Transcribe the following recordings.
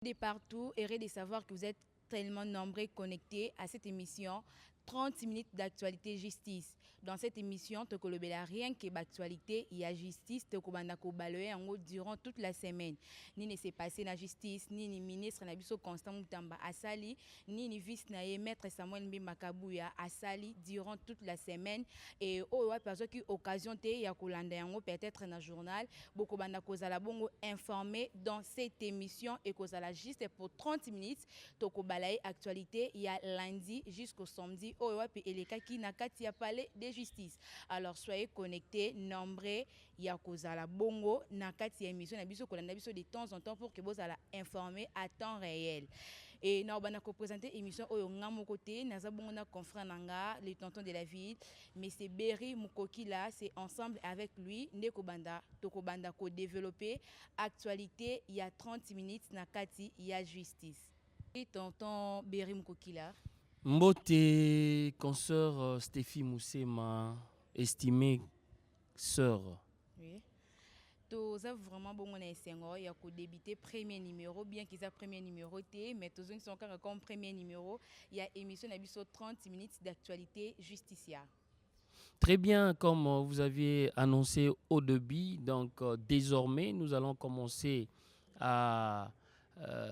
De partout, heureux de savoir que vous êtes tellement nombreux connectés à cette émission 30 minutes d'actualité justice. Dans cette émission, tu ne rien que l'actualité et la justice, tu vas durant toute la semaine. Ni ne s'est passé la justice, ni le ministre Nabiso Constant Moutamba Asali, ni le vice naé maître Samuel Mbimakabouya Asali durant toute la semaine. Et oh, parce que occasion te ya kolanda yango peut-être dans le journal, beaucoup banda kozala bongo informé dans cette émission et kozala juste pour 30 minutes. Toko balaye actualité, il y a lundi jusqu'au samedi. Oh, et les kaki nakati ya palais de justice. Alors soyez connectés, nombreux, il y a kozala bongo nakati ya émission na biso kolanda biso de temps en temps pour que vous allez informer à temps réel. Et nous allons présenter l'émission Oyo Ngamo Côté, nous avons un confrère Nanga, le tonton de la ville, mais c'est Berry Mukoki là, c'est ensemble avec lui, Ndeko Banda, Toko Banda ko développer actualité, il y a 30 minutes, nakati, il y a justice. Et tonton Berry Mukoki là. Mbote, consoeur Stéphie Moussé, ma estimée sœur. Oui. Tous avons vraiment bon on il y a débuté premier numéro bien qu'ils a premier numéro T mais tous sont encore comme premier numéro il y a émission d'abisso 30 minutes d'actualité justicia. Très bien, comme vous aviez annoncé au début, donc désormais nous allons commencer à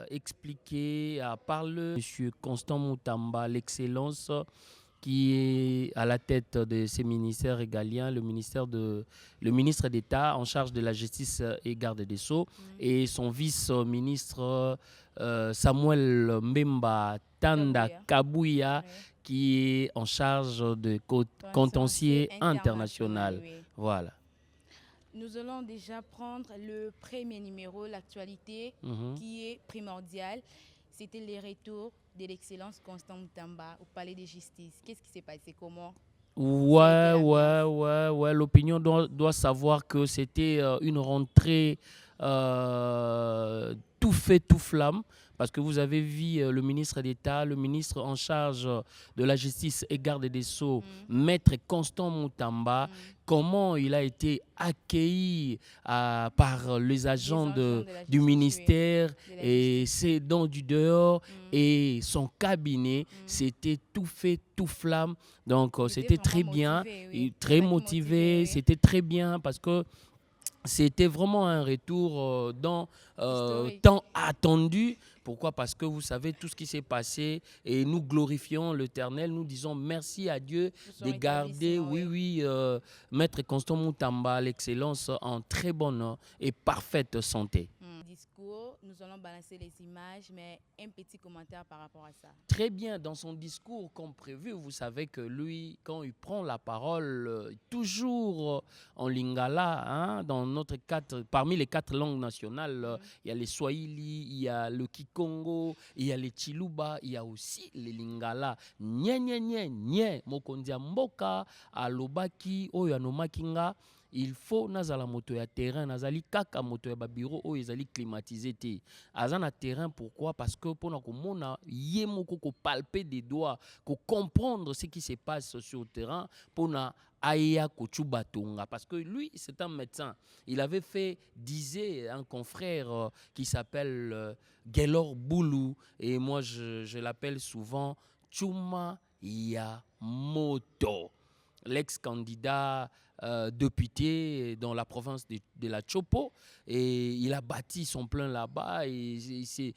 expliquer, à parler Monsieur Constant Moutamba, l'excellence qui est à la tête de ces ministères régaliens, le ministre d'État en charge de la justice et garde des Sceaux, et son vice-ministre Samuel Mbemba Tanda Kabouya, qui est en charge de contentieux international. Oui. Voilà. Nous allons déjà prendre le premier numéro, l'actualité, qui est primordial. C'était les retours de l'excellence Constant Moutamba au palais de justice. Qu'est-ce qui s'est passé? Comment? Ouais. L'opinion doit savoir que c'était une rentrée tout fait, tout flamme. Parce que vous avez vu le ministre d'État, le ministre en charge de la justice et garde des Sceaux, maître Constant Moutamba, comment il a été accueilli par les agents du ministère et ses dents du dehors et son cabinet. C'était tout fait, tout flamme. Donc c'était très bien, très motivé, c'était très bien parce que c'était vraiment un retour dans temps attendu. Pourquoi? Parce que vous savez tout ce qui s'est passé et nous glorifions l'Éternel. Nous disons merci à Dieu de garder, Maître Constant Moutamba, l'excellence en très bonne et parfaite santé. Discours, nous allons balancer les images, mais un petit commentaire par rapport à ça. Très bien, dans son discours comme prévu, vous savez que lui, quand il prend la parole, toujours en lingala, hein, parmi les 4 langues nationales, il y a les Swahili, il y a le Kikongo, il y a les Chiluba, il y a aussi les lingala. Nye, mokondia mboka, alobaki, oyanomakinga. Il faut nazala moto ya terrain, nazali kaka moto ya babiro o ezali climatisé te. Azana terrain pourquoi? Parce que pour na komona yemoko ko palper des doigts, ko comprendre ce qui se passe sur le terrain pour na aya ko chubatonga parce que lui c'est un médecin. Il avait fait disait un confrère qui s'appelle Gelor Boulou et moi je l'appelle souvent Chuma Yamoto, l'ex-candidat député dans la province de la Chopo, et il a bâti son plein là-bas et c'est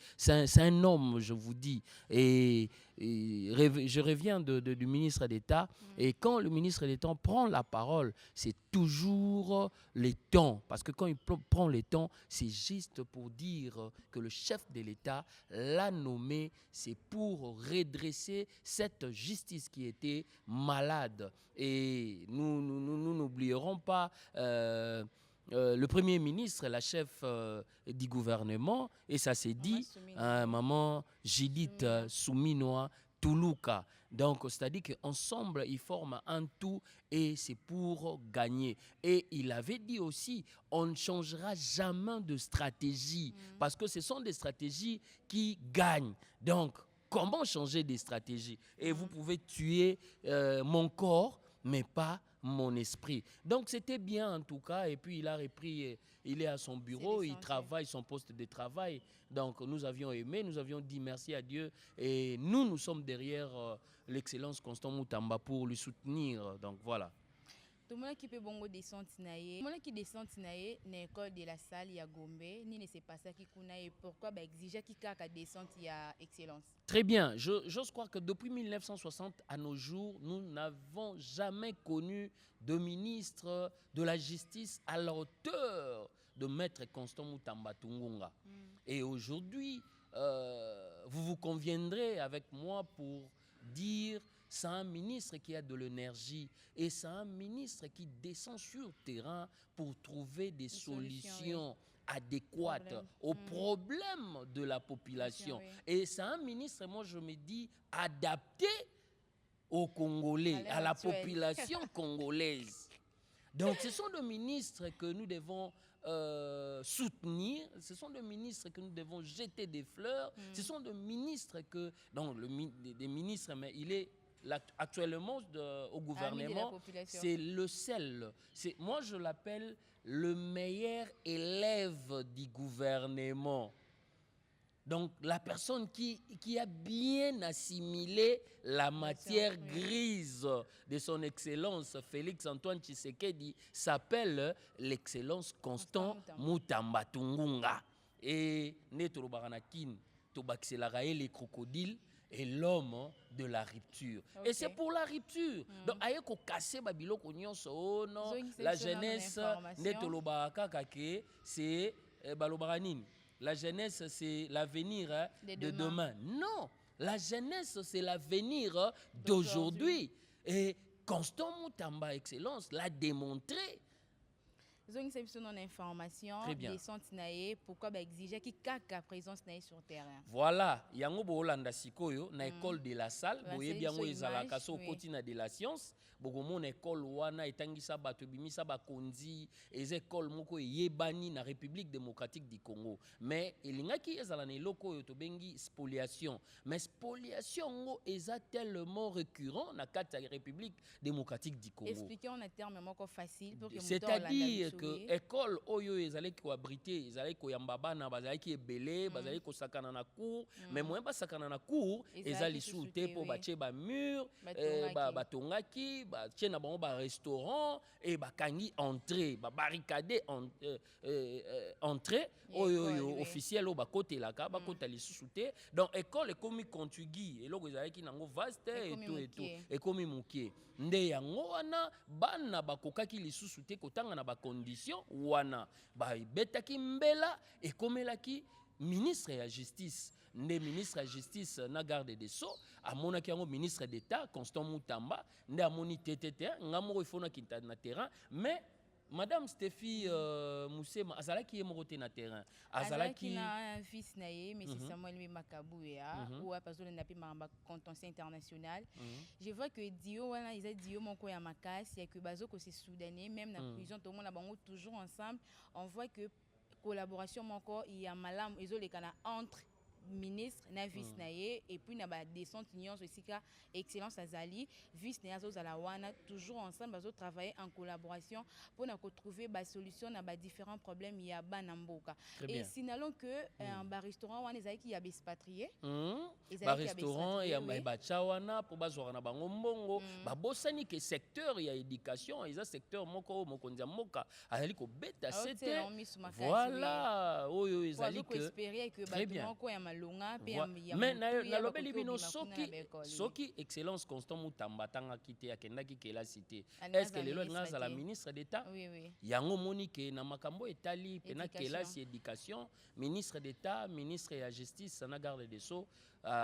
un homme, je vous dis, et je reviens du ministre d'État et quand le ministre d'État prend la parole, c'est toujours les temps, parce que quand il prend les temps, c'est juste pour dire que le chef de l'État l'a nommé, c'est pour redresser cette justice qui était malade. Et nous n'oublierons pas le Premier ministre, la chef du gouvernement, et ça s'est dit, maman Judith Souminoa Toulouka. Donc, c'est-à-dire qu'ensemble, ils forment un tout et c'est pour gagner. Et il avait dit aussi, on ne changera jamais de stratégie parce que ce sont des stratégies qui gagnent. Donc, comment changer des stratégies? Et vous pouvez tuer mon corps, mais pas mon esprit. Donc c'était bien en tout cas. Et puis il a repris il est à son bureau, il travaille son poste de travail. Donc nous avions aimé, nous avions dit merci à Dieu et nous sommes derrière l'excellence Constant Moutamba pour le soutenir. Donc voilà. Tout le monde qui peut bongo descendre naie, tout le monde qui descend naie, l'école de la salle ya Gombe, ni ne sait pas ça qui kuna et pourquoi exiger qui kaka descente ya excellence. Très bien, j'ose croire que depuis 1960 à nos jours, nous n'avons jamais connu de ministre de la justice à la hauteur de Maître Constant Moutamba Tungunga. Et aujourd'hui, vous vous conviendrez avec moi pour dire c'est un ministre qui a de l'énergie et c'est un ministre qui descend sur le terrain pour trouver des solutions adéquates aux problèmes de la population. Et c'est un ministre, moi je me dis, adapté aux Congolais, à la population congolaise. Donc ce sont des ministres que nous devons soutenir, ce sont des ministres que nous devons jeter des fleurs, ce sont des ministres que... Non, des ministres, mais il est... Actuellement, au gouvernement, c'est le seul. Moi, je l'appelle le meilleur élève du gouvernement. Donc, la personne qui a bien assimilé la matière grise de son excellence, Félix Antoine Tshisekedi, s'appelle l'excellence Constant Moutamba Tungunga. Et Netoro Baranakin, Tobaxelarae, les crocodiles, et l'homme de la rupture. Et c'est pour la rupture. Donc, ayeko kase babilo konyonso non, la jeunesse c'est balobaranine. La jeunesse c'est l'avenir de demain. Non, la jeunesse c'est l'avenir d'aujourd'hui. Et Constant Moutamba Excellence l'a démontré. Une information des Santinae, pourquoi exiger qui kaka présence sur terrain. Voilà, yango bo Holanda sikoyo na école de la salle, boye biango ezalaka so kotina de la science, bogomona école wana etangisa bato bimisa ba konzi, ez école moko yebani na République démocratique du Congo. Mais elingaki ezala na eloko yo to bengi spoliation. Mais spoliation ngo eza tellement récurrent na kati ya République démocratique du Congo. Expliquez en termes moko facile pour que c'est-à-dire que école oyo ezali ko abriter, ezali ko yamba bana bazali ki ebele, bazali ko sakana na cour, mais moi ba sakana na cour, ezali souté pour batie ba mur, ba tongaki, ba tie na bango ba restaurant et ba kangi entrée, ba barricade entrée oyo officiel o ba kotelaka, ba kotali souté. Donc école est comme contiguë, et loko ezali ki nango vaste et tout et comme mukie. Nde yango wana bana bakokaki lisusu te kotanga na ba condition wana ba betaki mbela ekomelaki ministre ya justice. Nde ministre ya justice na garde des Sceaux amonaki yango ministre d'État Constant Moutamba nde amoni TTT ngamoko ifona kinta na terrain. Mais Madame Stéphie Moussema azalaki ye moko te na terrain, azalaki na fils na ye mais c'est Samuel Makabouya ou parce que n'a pas mamba contentieux international. Je vois que Dio wana ils Dio moko ya makasi ya que bazo ko c'est soudanais même na prison tout le monde a bango toujours ensemble. On voit que collaboration moko il y a malam ezolekana entre ministre na vice naie et puis na ba descente union aussi ka excellence azali vice naie azala wana toujours ensemble bazo travailler en collaboration pour na trouver ba solution na ba différents problèmes il y a banamboka. Et signalons que un bar restaurant wana ezali ki ya expatrié ba restaurant ya ba chawana pour bazora na bango mbongo ba bosani que secteur ya éducation eza secteur moko mokonza moka azali ko beta c'était voilà oyo ezali que très bien. Mais na lobeli bino soki excellence Constant Moutamba tanga kité akendaki kela cité. Est-ce que lelo ngaza la ministre d'État? Oui. Yango monike na makambo etali pena kela si éducation, ministre d'État, ministre ya justice na garde des Sceaux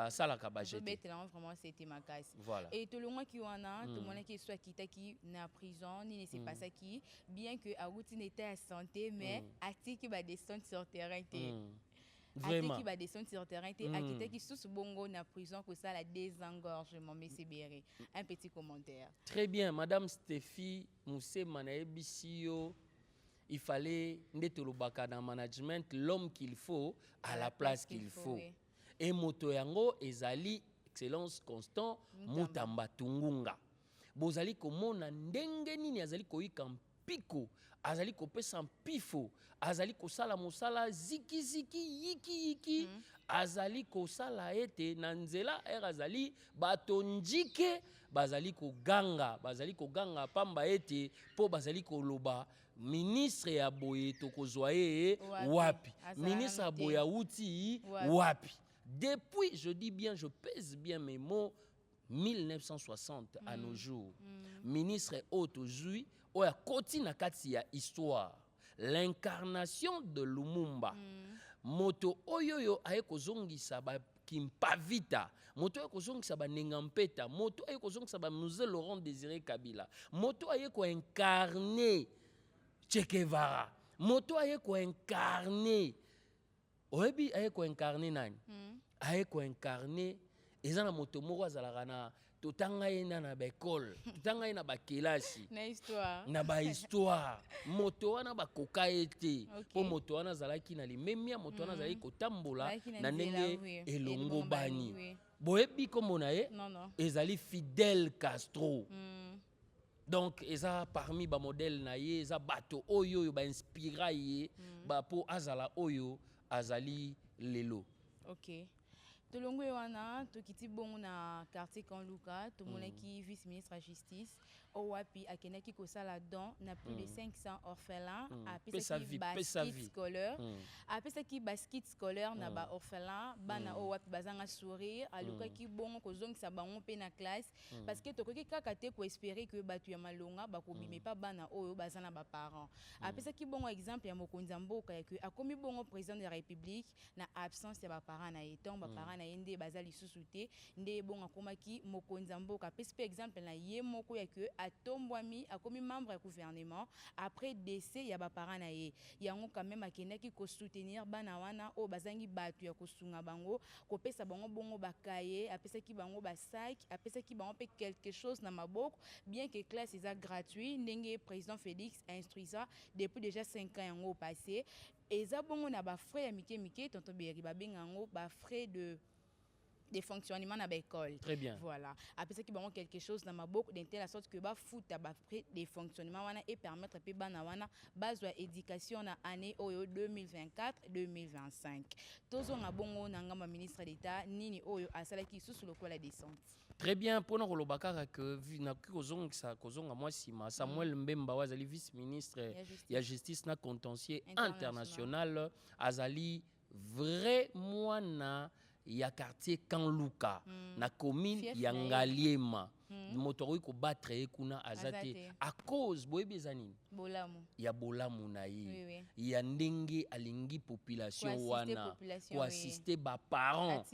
salaka budget. Vraiment c'était ma casse. Voilà. Et tout le monde qui en a, tout le monde qui soit qui na prison, ni ne sait pas ça qui bien que a routine était à santé mais ati qui va descendre sur terrain vraiment qui va descendre sur terrain et qui sous bongo na prison que ça la désengorgement mais c'est bien un petit commentaire. Très bien Madame Stéphie Moussema na ebisio il fallait ndetolobaka dans management l'homme qu'il faut à la place qu'il faut. Et moto yango ezali excellence Constant Moutamba Tungunga. Bozali komona ndenge nini azali koyika mpiko azali kopesa mpifo azali kosala mosala zikiziki yiki azali kosala ete na nzela azali bato njike bazali koganga pamba ete po bazali koloba ministre ya boye tokozwa ye wapi ministre ya boye awuti wapi. Depuis, je dis bien, je pèse bien mes mots, 1960 à nos jours, ministre haute aujourd'hui, oya koti na kati ya histoire, l'incarnation de Lumumba, moto oyoyo aye kozongisa ba Kimpavita, moto aye kozongisa ba Nengampeta, moto aye kozongisa ba Mzee Laurent Désiré Kabila, moto aye ko incarner Che Guevara, moto aye ko incarner oyebi aye ko incarner nani? Aye ko incarner ezana moto moko azalaka na totanga ye na ba école totanga ye na ba kelasi na ba histoire moto wana bakoka ete po moto wana azalaki na limemia moto wana azalaki kotambola na ndenge elongo bani boyebi kombo na ye ezali Fidel Castro. Donc eza parmi ba modèle na ye eza bato oyo ba inspira ye ba po azala oyo azali lelo. OK. Tolongwe wana tokiti bongo na quartier Kanluka tomonaki vice-ministre à justice owapi akenaki kosala don na plus de 500 orphelins apesaki basket scolaire apesaki basket scolaire na ba orphelins bana owapi bazanga sourire alukaki bongo kozongisa bango pe na classe parce que tokoki kaka te ko espérer que batu ya malonga bakobime pa bana oyo bazana ba parents apesaki bongo exemple ya mokonzi mboka ya que akomi bongo président de la république na absence ya ba parents na yeton ba parents na yende bazali susute nde bongo akomaki mokonzi mboka apesi pe exemple na ye moko ya que atombwami akomi membre ya gouvernement après décès ya ba parents na ye yango quand même akendaki ko soutenir bana wana o bazangi batu ya kosunga bango kopesa bango bongo bakaye apesaki bango ba sac apesaki bango pe quelque chose na maboko bien que classe eza gratuit ndenge président Félix a instruit ça depuis déjà 5 ans yango passé eza bongo na ba frais ya mike tonton Beri babenga yango ba frais de fonctionnement na l'école. Très bien. Voilà. Après ça, qui va quelque chose dans ma boucle d'intérêt la sorte que va foutre à frais de fonctionnement wana et permettre pe bana wana base éducation na année 2024-2025. Tozo na bongo na ngamba ministre d'État nini oyo asala ki sous le quoi la descente. Très bien pour nous kolobaka que na kozonga moi sima Samuel Mbemba wazali vice-ministre ya justice na contentieux international azali vrai mwana ya quartier Kanluka na commune ya Ngaliema motori ko battre kuna azate à cause boyebi ezanini bolamu ya bolamu na ye ya ndenge alingi population wana ko assister ba parents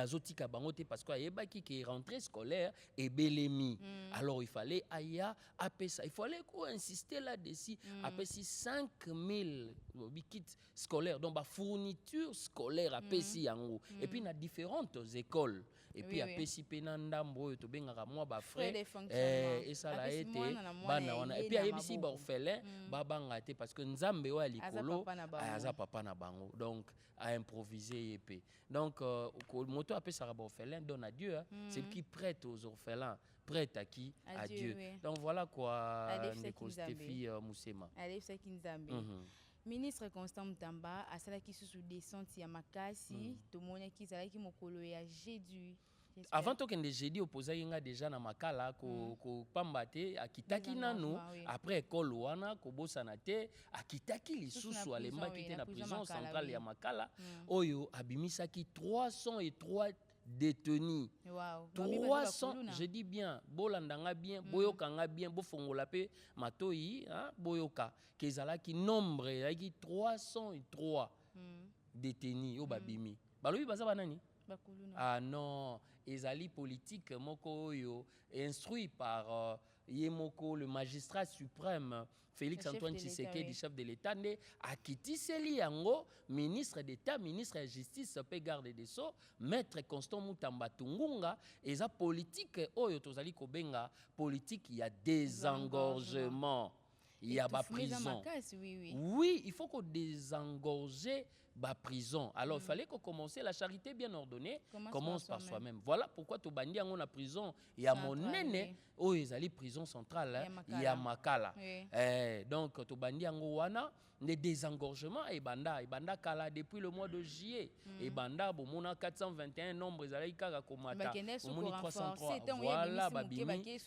azotika bango te parce que ayebaki que rentrée scolaire et belemi alors il fallait aya apesa il fallait ko insister là-dessus apesi 5000 kits scolaires donc ba fourniture scolaire apesi yango et puis na différentes écoles et puis apesi pena ndambo to bengaka moi ba frais et ça la été bana wana et puis ayebisi ba orphelin babanga te parce que nzambe wa likolo aza papa na bango donc a improviser épée donc moto apesa ba orphelin donne à Dieu c'est qui prête aux orphelins prête à qui à Dieu donc voilà quoi Ndeko Stéphie Moussema Ministre Constant Mutamba asalaki sous descente ya makasi tomonaki zalaki mokolo ya jeudi. Avant to kende jeudi opposaki nga déjà na makala ko pambate akitaki nanu après école wana ko bosana te akitaki lisusu alembaki te na prison centrale ya makala oyo abimisaki 303 détenus. Wow. 300, je dis bien, bolandanga bien, boyokanga bien, bofongola pe matoi, boyoka, kezala ki nombre, yaki 303 détenus au babimi. Balobi baza banani? Ah non, ezali politique moko yo instruit par Yemoko, le magistrat suprême Félix Antoine Tshisekedi, chef de l'État, a quitté yango, ministre d'État, ministre de Justice, pe garde des Sceaux, maître Constant Mutamba Tungunga, et sa politique, oyo tozali kobenga, politique, il y a désengorgement, il y a pas prison. Oui, il faut qu'on désengorge prison. Alors, il fallait qu'on commence la charité bien ordonnée, commence par soi-même. Voilà pourquoi tu bandi en la prison. Il y a mon néné, oh, ils allaient prison centrale, il y a Makala. Donc, tu bandi en wana, les désengorgements et banda kala depuis le mois de juillet. Et banda, bon, mon 421 nombres, ils allaient kaka komata. Mon 303. Voilà, babimi.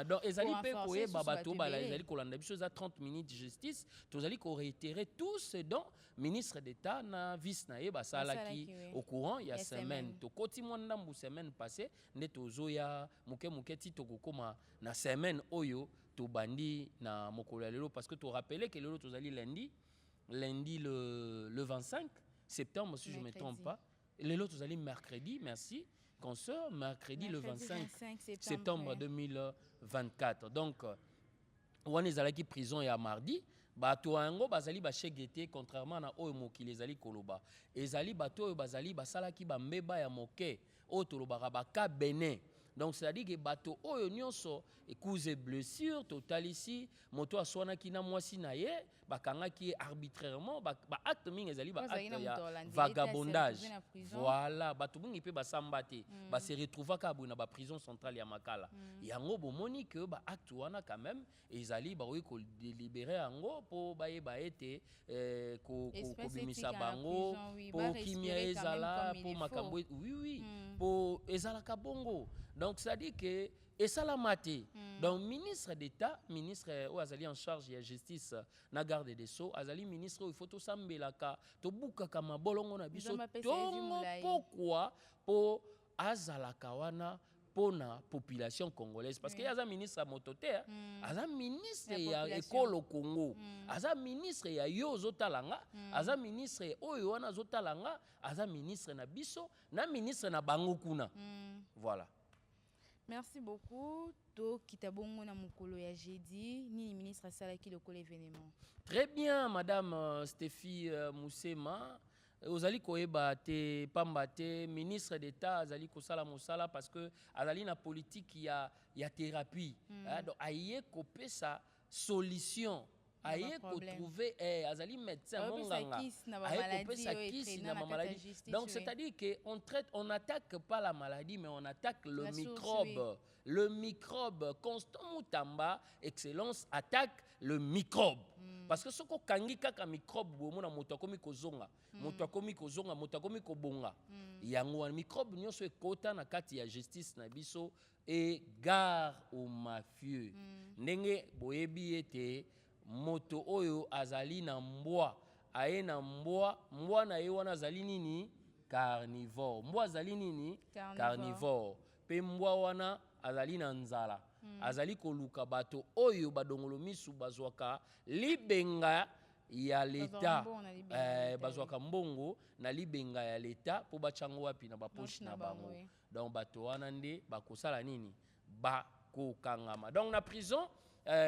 Donc, ils allaient payer babato, ils allaient kolanda biso za 30 minutes de justice. Tu allaient réitérer tout ce dont ministre d'État na vice na eba salaki au courant il y a semaine to koti mwanda mbu semaine passée ne tozo ya muke ti tokokoma na semaine oyo to bandi na mokolo lelo parce que tu rappelais que lelo tozali lundi le 25 septembre si je ne me trompe pas lelo tozali mercredi merci consoeur mercredi le 25 septembre 2024 donc on est allé prison et à mardi bato yango bazali bashegete contrairement na oyo mokili ezali koloba ezali bato oyo bazali basalaki bambeba ya moke oyo tolobaka baka bene donc c'est-à-dire que bato oyo nyonso cause blessure total ici moto aswanaki na mwasi na ye bakangaki arbitrairement ba acte mingi ezali ba acte ya vagabondage voilà bato mingi pe basamba te ba se retrouva ka na ba prison centrale ya Makala yango bomoni que ba acte wana quand même ezali ba ko délibérer yango po ba ete ko bimisa bango po kimia ezala po makambo oui po ezala ka bongo donc ça dit que et ça l'a maté. Donc ministre d'État, ministre ou azali en charge de la justice na garde des sceaux, azali ministre il faut tout sambelaka to buka kama bolongo na biso pourquoi pour azalaka wana pona population congolaise parce que yaza ministre à mototer aza ministre ya école au Congo aza ministre ya yo zotalanga aza ministre oyo wana zotalanga aza ministre na biso na ministre na bango kuna voilà. Merci beaucoup. To kitabongo na mukolo ya jeudi ni ministre asalaki lokolo événement. Très bien madame Stéphie Moussema. Ozali koyeba te pamba te ministre d'État azali kosala mosala parce que azali na politique ya thérapie. Donc aye kopesa solution. Aye ko trouver azali médecin monganga aye ko pesa kisi na maladie donc c'est-à-dire que on attaque pas la maladie mais on attaque le microbe Constant Mutamba excellence attaque le microbe parce que ce ko kangi kaka microbe bo mona moto akomi kozonga moto akomi kobonga yango microbe nyonso ekota na kati ya justice na biso et gare aux mafieux ndenge boyebi ete moto oyo azali na mbwa aye na mbwa na ye wana azali nini carnivore mbwa azali nini carnivore pe mbwa wana azali na nzala azali koluka bato oyo badongolo misu bazwaka libenga ya leta bazwaka mbongo na libenga ya leta po bachango wapi na bapoche na bango donc bato wana nde bakosala nini bakokangama donc na prison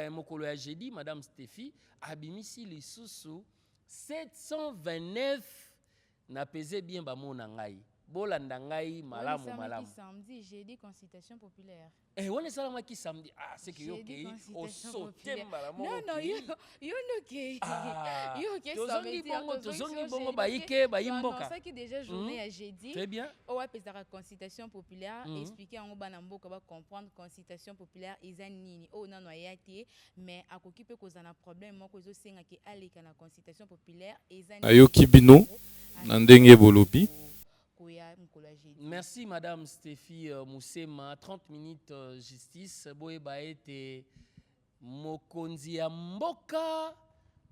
mokolo ya jeudi madame Stéphie abimisi lisusu 729 na pese bien bamona ngai bolanda ngai malamu samedi jeudi consultation populaire on est salama qui samedi c'est que yo ke au sauté malamu non yo no ke yo ke tozongi bongo bayimboka non ça qui déjà journée à jeudi très bien o wa pesa consultation populaire expliquer en bana mboka ba comprendre consultation populaire eza nini o na noyati mais akoki pe kozana problème moko zo senga ki alika na consultation populaire eza nini ayoki bino na ndenge bolobi. Merci madame Stéphie Moussema 30 minutes justice boyeba ete mokonzi ya mboka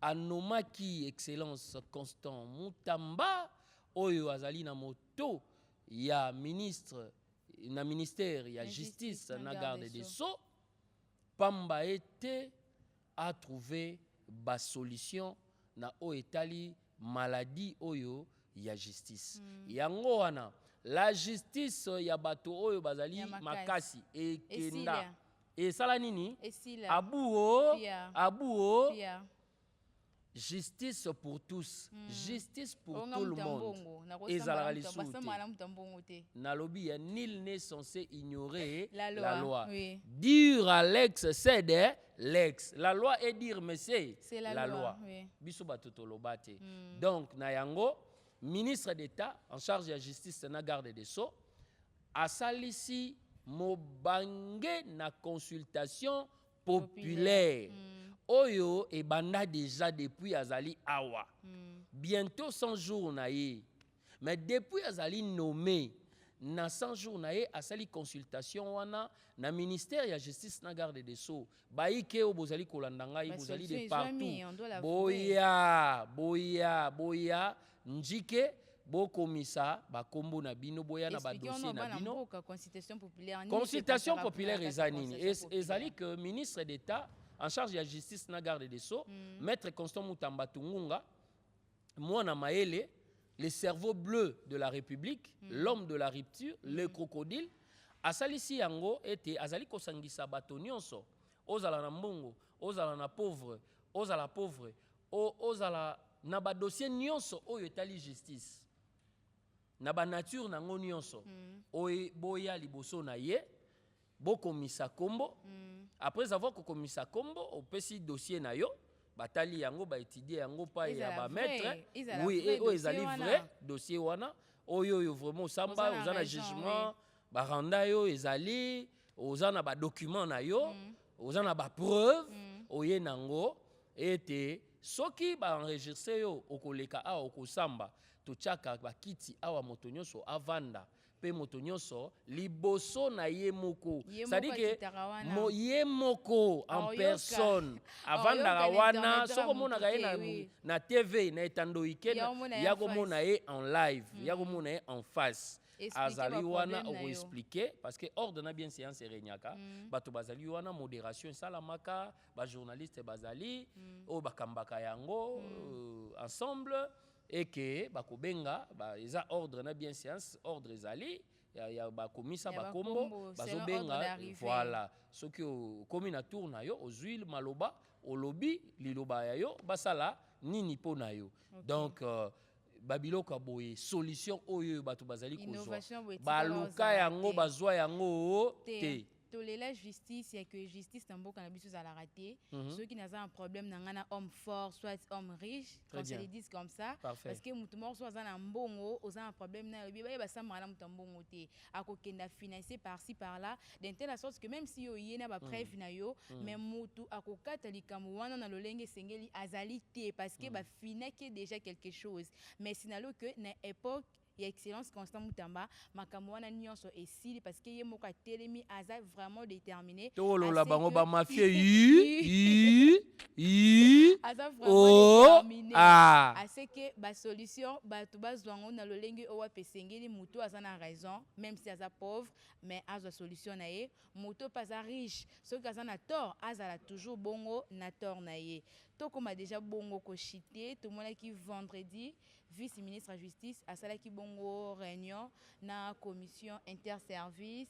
anomaki excellence Constant Mutamba oyo azali na moto ya ministre na ministère ya justice na garde des sceaux pamba ete a trouvé ba solution na o etali maladie oyo ya justice yango wana la justice ya bato oyo bazali makasi ekenda esala nini abuo justice pour tous justice pour tout le monde ezala lisusu nalobi ya nul n'est censé ignorer la loi dire à l'ex c'est de l'ex la loi est dire mais c'est la loi biso bato toloba te donc na yango ministre d'État en charge de la justice na garde des Sceaux asalisi mobange na consultation populaire. Oyo e banda déjà depuis azali awa. Bientôt 100 jours na ye. Mais depuis azali nommé na 100 jours na ye asali consultation wana na ministère ya justice na garde des Sceaux. Baike o bozali kolanda ngai bozali de partout. Boya njike bokomisa bakombo na bino boya na ba dossier na bino. Consultation populaire ezanini. Ezali que ministre d'État en charge de la justice na garde des Sceaux, maître Constant Mutamba Tungunga, Mwana Maele, le cerveau bleu de la République, l'homme de la rupture, le crocodile, asalisi yango ete azali kosangisa bato nyonso, ozala na mbongo, ozala na pauvre, ozala na ba dossier nyonso oyo etali justice. Na ba nature nango nyonso, oye boya liboso na ye, bokomisa kombo. Après avoir komisa kombo, opesi dossier na yo, batali yango ba étudier yango pa ya ba maître. Oui, et ezali vrai dossier wana. Oyo vraiment samba, ozana jugement, ba randa yo ezali, ozana ba document na yo, ozana ba preuve, oye nango ete soki ba enregistrer yo okoleka a okosamba, to chaka ba kiti awa moto nyonso avanda. Moto nyonso liboso na ye moko, c'est-à-dire que ye moko en personne avanda wana soko mona ga na TV na etando ikena yago mona ye en live, yago mona ye en face. Azali wana o expliquer parce que ordre na bien séance renyaka bato bazali wana modération salamaka ba journaliste bazali o bakambaka yango ensemble. Et que bakobenga eza ordre na bien séance ordre ezali ya bakomisa bakombo bazobenga voilà soki komi na tour na yo ozwil maloba olobi liloba ya yo basala nini po na yo. Donc babiloko boye solution oyo bato bazali kozwa baluka yango bazwa yango te. La justice, c'est que justice tambo quand la a raté. Ceux qui n'ont un problème n'ont un homme fort, soit homme riche, quand se les disent comme ça. Parfait. Parce que moutoumor soit un bongo, aux un problème n'a pas ça madame tambongo té. À côté n'a financé par-ci par-là, d'une telle sorte que même si y n'a pas preuve na yo, mais moutou à côté tali kamouana na lolenge sengeli azalité parce que bah finaké déjà quelque chose. Mais sinon que na époque et excellence Constant Mutamba makamwana nyonso esili parce que ye moka telemi aza vraiment déterminé tolo la bango ba mafia aza vraiment déterminé à ce que ba solution ba to bazwango na lolenge owa pesengeli muto aza na raison même si aza pauvre mais aza solution na ye muto pas riche ce que aza na tort azala toujours bongo na tort na ye to comme déjà bongo ko chité tout le monde qui vendredi vice-ministre de la justice a salaki bongo réunion na commission interservice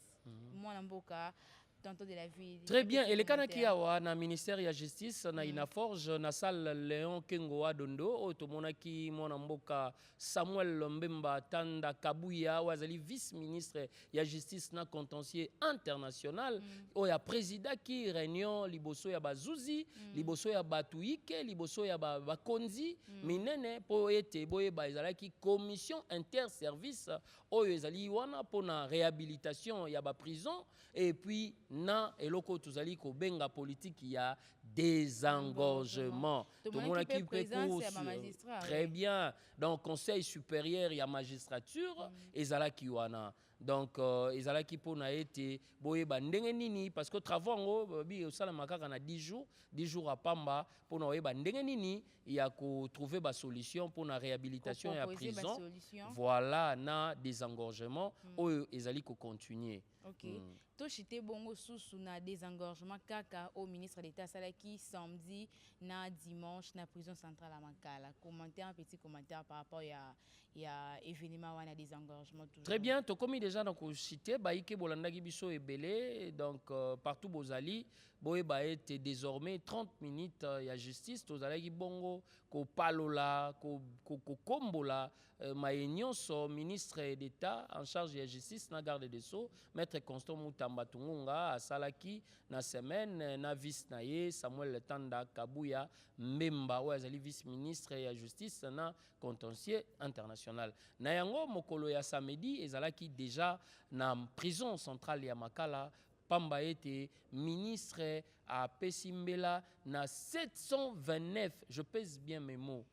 moi namboka tantôt de la ville. Très bien. Et le cas qui a na ministère de la justice na inaforge na salle Léon Kengo Adondo otomonaki mona mboka Samuel Mbemba Tanda Kabuya wazali vice-ministre de la justice na contentieux international oya président qui réunion liboso ya bazuzi liboso ya batuike liboso ya bakonzi minene po ete boye ba ezalaki commission interservice oyo ezali wana pona réhabilitation ya ba prison et puis na eloko tozali ko benga politique ya désengorgement. Tout le monde qui très bien. Donc conseil supérieur ya magistrature ezala ki wana. Donc ezala ki pona ete boye ba ndenge nini parce que travaux ngo bi osala makaka na 10 jours à pamba pona oye ba ndenge nini ya ko trouver ba solution pona réhabilitation ya prison. Voilà na désengorgement oyo ezali ko continuer. OK. To chité bongo sous na désengorgement kaka au ministre d'État salaki samedi na dimanche na prison centrale à Makala. Commenter un petit commentaire par rapport ya événement wana désengorgement toujours. Très bien, to komi déjà donc cité baike bolandaki biso ebele donc partout bozali boyeba ete désormais 30 minutes ya justice tozalaki bongo kopalola kokombola maye nyonso ministre d'État en charge de justice na garde des Sceaux maître Constant Mutamba Tungunga asalaki na semaine na vice na ye Samuel Tanda Kabuya Mbemba oyo azali vice ministre ya justice na contentieux international na yango mokolo ya samedi ezalaki déjà na prison centrale ya Makala pamba ete ministre a Pesimbela na 729, je pèse bien mes mots,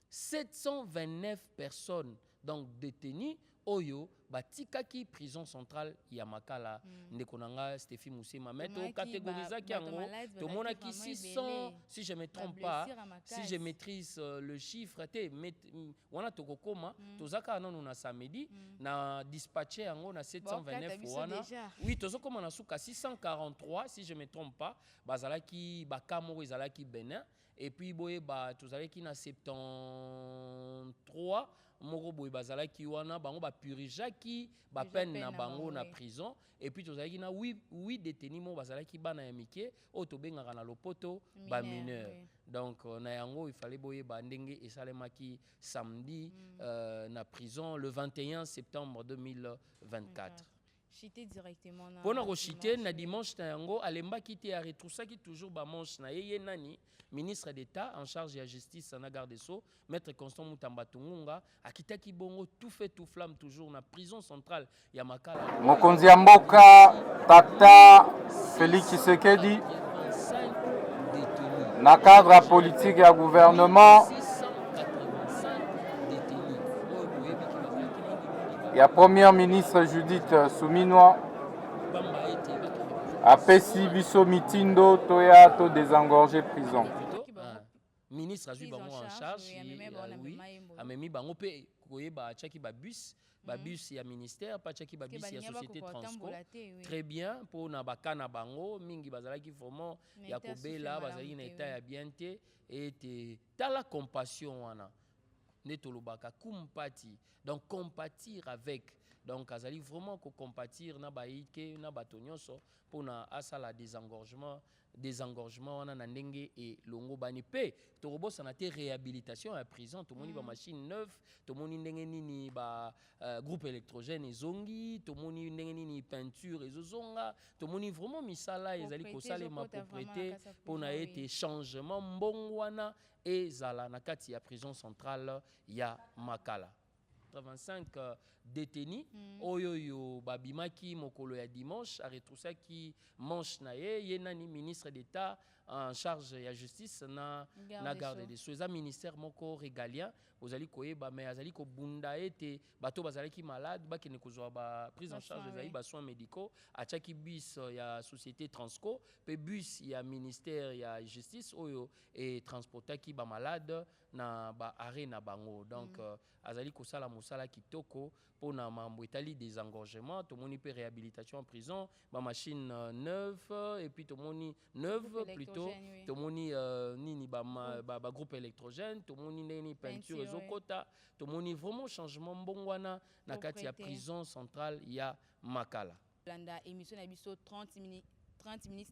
729 personnes donc détenues oyo batikaki prison centrale ya Makala ndeko nanga Stéphie Moussema meto catégorisaki yango tomonaki 600 si je me trompe pas si je maîtrise le chiffre te wana tokokoma tozaka nanu na samedi na dispatché yango na 729 wana oui tozokoma na suka 643 si je me trompe pas bazalaki bakamo ezalaki Bénin et puis boye ba tozalaki na 73 moko boye bazalaki wana bango bapurgeaki bapeine na bango na prison et puis tozalaki na 8 détenus mo bazalaki bana ya mike oyo tobengaka na lopoto bamineur donc na yango il fallait boye bandenge esalemaki samedi na prison le 21 septembre 2024 chité directement na pona ko chité na dimanche na yango alembaki te retroussaki toujours ba manche na ye nani ministre d'État en charge de la justice na garde des Sceaux maître Constant Mutamba Tungunga akitaki bongo tout fait tout flamme toujours na prison centrale ya Makala mokonzi ya mboka tata Félix Tshisekedi na cadre politique ya gouvernement la première ministre Judith Suminwa a pesi biso mitindo toya to désengorger prison. Ministre a bango en charge oui amemi bango pe koyeba achaki ba bus ya ministère pa achaki ba bus ya société transport très bien pour na bakana bango mingi bazalaki vraiment ya kobela bazalaki na état ya bien te et tala compassion wana netolobaka kumpati donc compatir avec donc azali vraiment ko compatir na baike na batonyonso pour na asala désengorgement wana na ndenge et longo bani pe tokobosa na te réhabilitation à prison to moni ba machine neuve to moni ndenge nini ba groupe électrogène ezongi to moni ndenge nini peinture ezozonga to moni vraiment misala ezali ko salema propriété pour na été changement mbongwana ezala na kati ya prison centrale ya Makala 85 détenus oyoyo babimaki mokolo ya dimanche a retroussaki manche na ye nani ministre d'État en charge ya justice na garde des Sceaux eza ministère moko régalien ozali koyeba mais azali kobunda ete bato bazalaki malade bakende kozwa ba prise en charge ezali ba soins médicaux achaki bus ya société Transco pe bus ya ministère ya justice oyo et transportaki ba malade na ba arrêt na bango donc azali kosala mosala kitoko pona mambo etali désengorgement tomoni pe réhabilitation en prison ba machine neuve et puis tomoni neuve plutôt tomoni nini ba groupe électrogène tomoni nini peinture ezokota tomoni vraiment changement mbongwana na kati ya prison centrale ya Makala landa émission na biso 30 minutes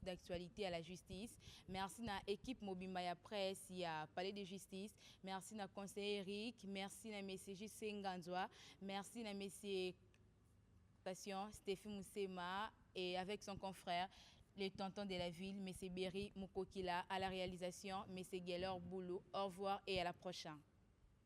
d'actualité à la justice. Merci à l'équipe Mobimba ya presse, ya palais de justice. Merci à conseiller Eric. Merci à monsieur J.C. Nganzwa. Merci à monsieur Stéphie Moussema et avec son confrère, le tonton de la ville, monsieur Berry Moukokila, à la réalisation, monsieur Geller Boulou. Au revoir et à la prochaine.